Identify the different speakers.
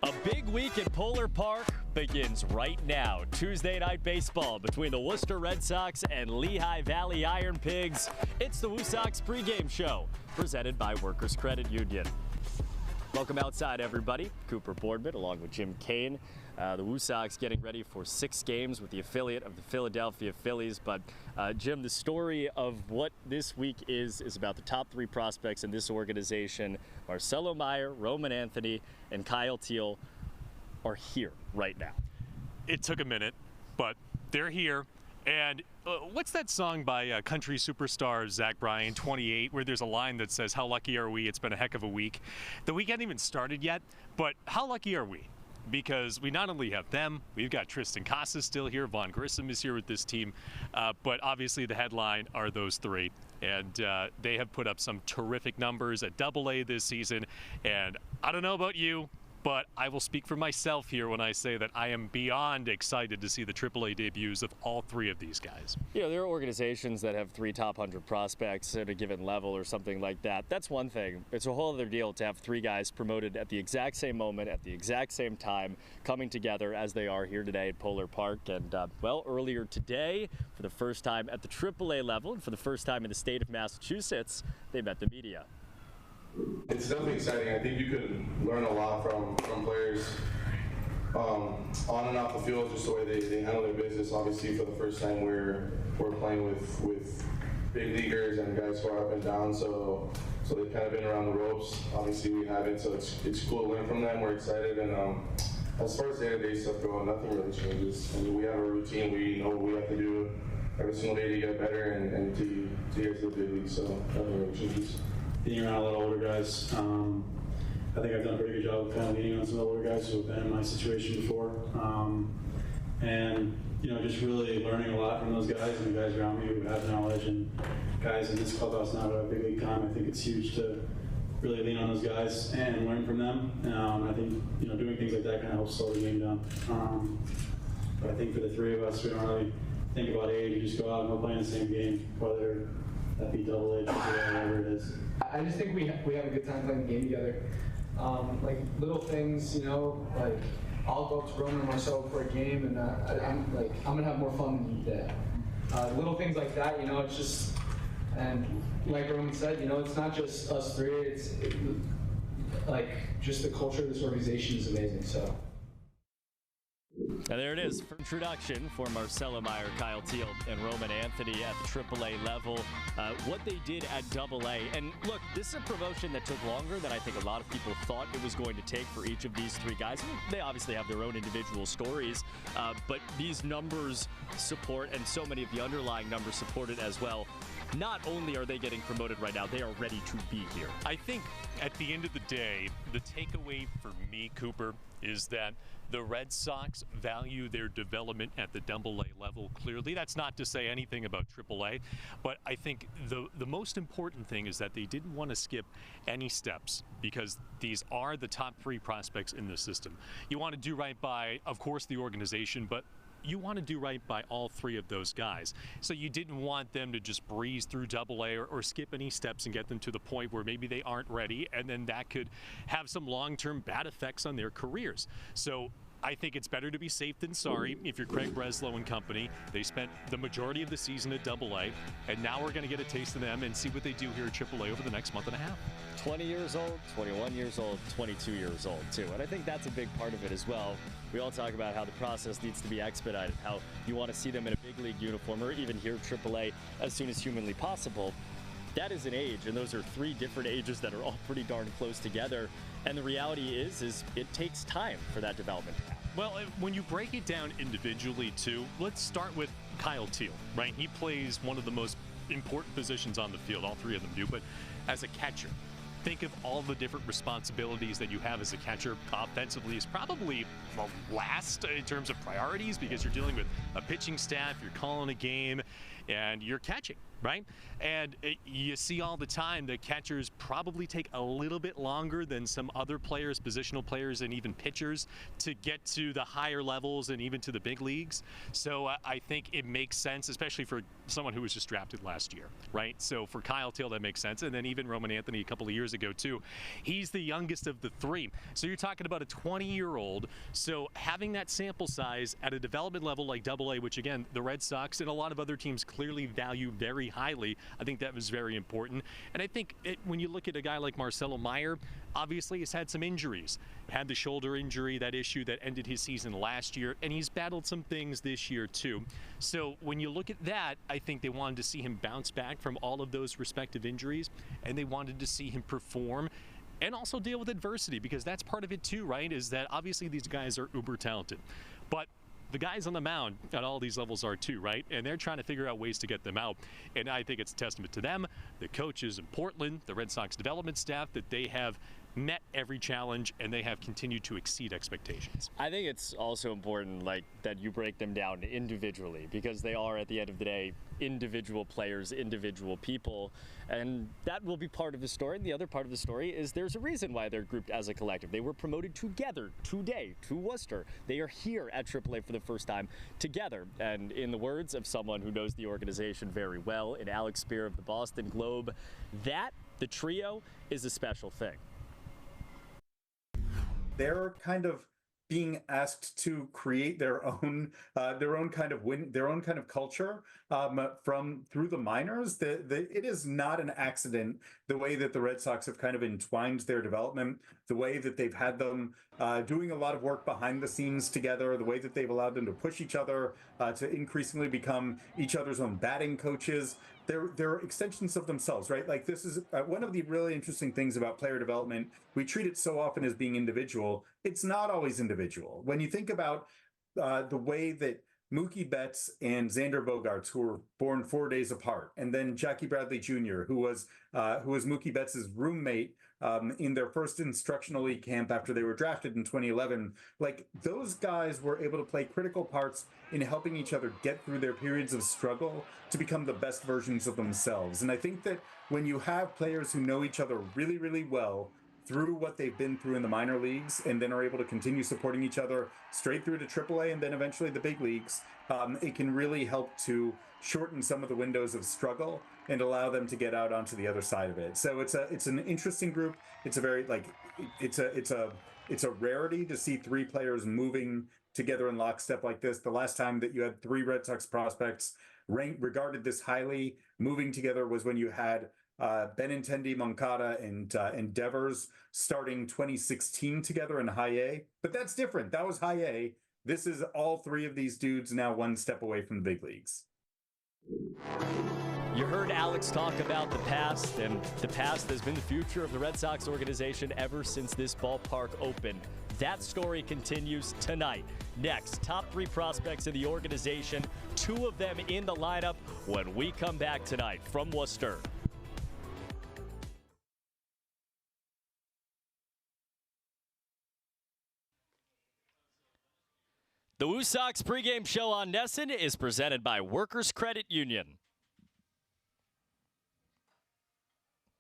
Speaker 1: A big week at Polar Park begins right now. Tuesday night baseball between the Worcester Red Sox and Lehigh Valley Iron Pigs. It's the WooSox pregame show presented by Workers Credit Union. Welcome outside, everybody. Cooper Boardman along with Jim Kane. The WooSox getting ready for 6 games with the affiliate of the Philadelphia Phillies. But Jim, the story of what this week is about the top 3 prospects in this organization. Marcelo Meyer, Roman Anthony, and Kyle Teel are here right now.
Speaker 2: It took a minute, but they're here. And what's that song by country superstar Zach Bryan, 28, where there's a line that says, "How lucky are we? It's been a heck of a week." The week hasn't even started yet, but how lucky are we? Because we not only have them, we've got Tristan Casas still here, Vaughn Grissom is here with this team, but obviously the headline are those 3. And they have put up some terrific numbers at AA this season. And I don't know about you, but I will speak for myself here when I say that I am beyond excited to see the AAA debuts of all 3 of these guys.
Speaker 1: You know, there are organizations that have 3 top 100 prospects at a given level or something like that. That's one thing. It's a whole other deal to have 3 guys promoted at the exact same moment, at the exact same time, coming together as they are here today at Polar Park. And, well, earlier today, for the first time at the AAA level and for the first time in the state of Massachusetts, they met the media.
Speaker 3: It's definitely exciting. I think you could learn a lot from players on and off the field, just the way they handle their business. Obviously, for the first time, we're playing with big leaguers and guys who are up and down, so they've kind of been around the ropes. Obviously, we haven't, so it's cool to learn from them. We're excited, and as far as day-to-day stuff goes, nothing really changes. I mean, we have a routine. We know what we have to do every single day to get better and to get to the big league, so nothing really changes.
Speaker 4: Being around a lot of older guys, I think I've done a pretty good job of kind of leaning on some older guys who have been in my situation before, and you know, just really learning a lot from those guys and the guys around me who have knowledge, and guys in this clubhouse now at big league time. I think it's huge to really lean on those guys and learn from them. I think, you know, doing things like that kind of helps slow the game down. But I think for the 3 of us, we don't really think about age. We just go out and we're playing the same game, whether that be AA, AAA, whatever it is.
Speaker 5: I just think we have a good time playing the game together. Like little things, you know, like I'll go up to Roman and Marcelo for a game, and I'm gonna have more fun than you did. Little things like that, you know, it's just, and like Roman said, you know, it's not just us 3. It's like just the culture of this organization is amazing. So.
Speaker 1: And there it is, for introduction for Marcelo Meyer, Kyle Teel, and Roman Anthony at the AAA level. What they did at AA. And look, this is a promotion that took longer than I think a lot of people thought it was going to take for each of these 3 guys. They obviously have their own individual stories, but these numbers support, and so many of the underlying numbers support it as well. Not only are they getting promoted right now, they are ready to be here.
Speaker 2: I think at the end of the day, the takeaway for me, Cooper, is that the Red Sox value their development at the AA level clearly. That's not to say anything about AAA, but I think the most important thing is that they didn't want to skip any steps, because these are the top 3 prospects in the system. You want to do right by, of course, the organization, but you want to do right by all 3 of those guys. So you didn't want them to just breeze through AA or skip any steps and get them to the point where maybe they aren't ready, and then that could have some long-term bad effects on their careers. So I think it's better to be safe than sorry. If you're Craig Breslow and company, they spent the majority of the season at AA, and now we're going to get a taste of them and see what they do here at AAA over the next month and a half.
Speaker 1: 20 years old, 21 years old, 22 years old, too. And I think that's a big part of it as well. We all talk about how the process needs to be expedited, how you want to see them in a big league uniform or even here at AAA as soon as humanly possible. That is an age, and those are 3 different ages that are all pretty darn close together. And the reality is it takes time for that development to happen.
Speaker 2: Well, when you break it down individually, too, let's start with Kyle Teel, right? He plays one of the most important positions on the field, all 3 of them do, but as a catcher. Think of all the different responsibilities that you have as a catcher. Offensively is probably last in terms of priorities, because you're dealing with a pitching staff, you're calling a game. and you're catching, right? And you see all the time that catchers probably take a little bit longer than some other players, positional players, and even pitchers to get to the higher levels and even to the big leagues. So I think it makes sense, especially for someone who was just drafted last year, right? So for Kyle Till, that makes sense. And then even Roman Anthony a couple of years ago, too. He's the youngest of the three. So you're talking about a 20-year-old. So having that sample size at a development level like AA, which, again, the Red Sox and a lot of other teams clearly value very highly, I think that was very important. And I think when you look at a guy like Marcelo Meyer, obviously he's had some injuries. Had the shoulder injury, that issue that ended his season last year, and he's battled some things this year too. So when you look at that, I think they wanted to see him bounce back from all of those respective injuries, and they wanted to see him perform and also deal with adversity, because that's part of it too, right? Is that obviously these guys are uber talented, but the guys on the mound at all these levels are too, right? And they're trying to figure out ways to get them out. And I think it's a testament to them, the coaches in Portland, the Red Sox development staff, that they have met every challenge and they have continued to exceed expectations.
Speaker 1: I think it's also important, like, that you break them down individually, because they are, at the end of the day, individual players, individual people, and that will be part of the story. And the other part of the story is there's a reason why they're grouped as a collective. They were promoted together today to Worcester. They are here at AAA for the first time together. And in the words of someone who knows the organization very well, in Alex Spear of the Boston Globe, that, the trio, is a special thing.
Speaker 6: They're kind of being asked to create their own kind of culture through the minors. It is not an accident the way that the Red Sox have kind of entwined their development, the way that they've had them doing a lot of work behind the scenes together, the way that they've allowed them to push each other to increasingly become each other's own batting coaches. They're extensions of themselves, right? Like, this is one of the really interesting things about player development. We treat it so often as being individual. It's not always individual. When you think about the way that Mookie Betts and Xander Bogaerts, who were born 4 days apart, and then Jackie Bradley Jr., who was Mookie Betts' roommate in their first instructional league camp after they were drafted in 2011. Like, those guys were able to play critical parts in helping each other get through their periods of struggle to become the best versions of themselves. And I think that when you have players who know each other really, really well through what they've been through in the minor leagues, and then are able to continue supporting each other straight through to AAA and then eventually the big leagues, it can really help to shorten some of the windows of struggle and allow them to get out onto the other side of it. So it's an interesting group. It's a very, like, it's a rarity to see three players moving together in lockstep like this. The last time that you had three Red Sox prospects regarded this highly moving together was when you had Benintendi, Moncada, and Devers starting 2016 together in High A. But that's different. That was High A. This is all three of these dudes now one step away from the big leagues.
Speaker 1: You heard Alex talk about the past, and the past has been the future of the Red Sox organization ever since this ballpark opened. That story continues tonight. Next, top three prospects in the organization, two of them in the lineup when we come back tonight from Worcester. The WooSox pregame show on NESN is presented by Workers Credit Union.